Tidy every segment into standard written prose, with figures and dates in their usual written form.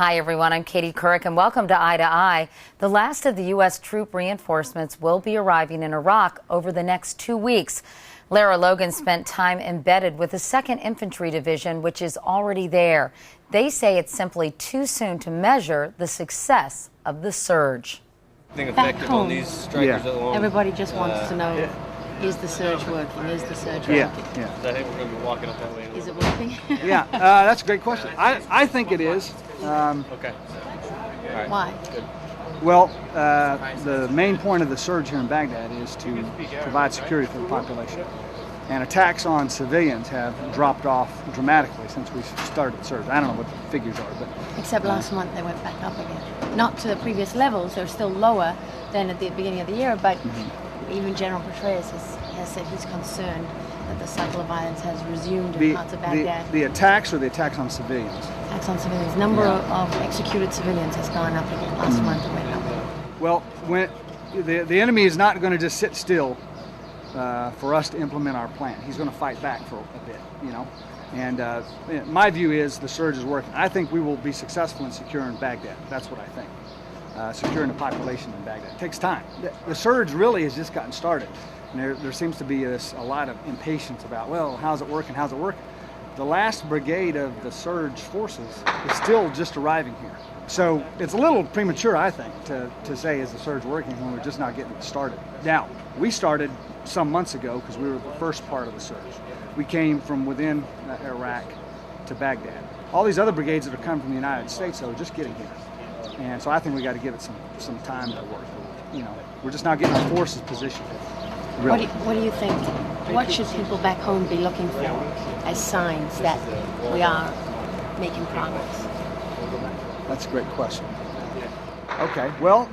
Hi, everyone. I'm Katie Couric, and welcome to Eye to Eye. The last of the U.S. troop reinforcements will be arriving in Iraq over the next 2 weeks. Lara Logan spent time embedded with the 2nd Infantry Division, which is already there. They say it's simply too soon to measure the success of the surge. Effective on these strikers alone. Everybody just wants to know, is the surge working? Is the surge working? I think we're going to be walking up that way. Is it working? That's a great question. I think it is. Okay. All right. Why? Good. Well, the main point of the surge here in Baghdad is to provide security for the population. And attacks on civilians have dropped off dramatically since we started the surge. I don't know what the figures are, but... Except last month they went back up again. Not to the previous levels, they're still lower than at the beginning of the year, but even General Petraeus has said he's concerned that the cycle of violence has resumed in parts of Baghdad. The attacks or the attacks on civilians? Attacks on civilians. Number of executed civilians has gone up again. Last month it went up. Well, when the enemy is not going to just sit still for us to implement our plan. He's going to fight back for a bit, you know. And my view is the surge is working. I think we will be successful in securing Baghdad. That's what I think. Securing the population in Baghdad. It takes time. The surge really has just gotten started. And there seems to be a lot of impatience about, well, how's it working, how's it working? The last brigade of the surge forces is still just arriving here. So it's a little premature, I think, to say, is the surge working when we're just not getting started. Now, we started some months ago because we were the first part of the surge. We came from within Iraq to Baghdad. All these other brigades that are coming from the United States, though, are just getting here. And so I think we got to give it some time to work. You know, we're just not getting our forces positioned. Really. What do you think? What should people back home be looking for as signs that we are making progress? That's a great question. Okay, well,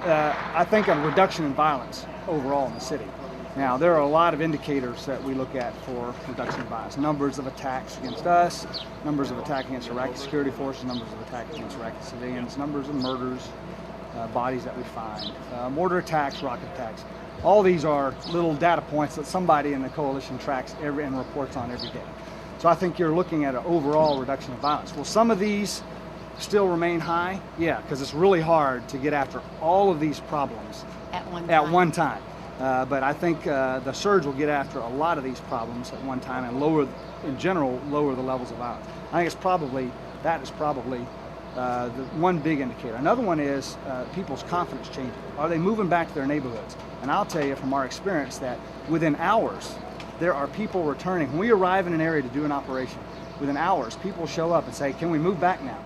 I think a reduction in violence overall in the city. Now, there are a lot of indicators that we look at for reduction in violence. Numbers of attacks against us, numbers of attacks against Iraqi security forces, numbers of attacks against Iraqi civilians, numbers of murders, bodies that we find, mortar attacks, rocket attacks. All these are little data points that somebody in the coalition tracks and reports on every day. So I think you're looking at an overall reduction of violence. Will some of these still remain high? Yeah, because it's really hard to get after all of these problems at one time. But I think the surge will get after a lot of these problems at one time and lower the levels of violence. I think that is probably the one big indicator. Another one is people's confidence changing. Are they moving back to their neighborhoods? And I'll tell you from our experience that within hours, there are people returning. When we arrive in an area to do an operation, within hours, people show up and say, can we move back now?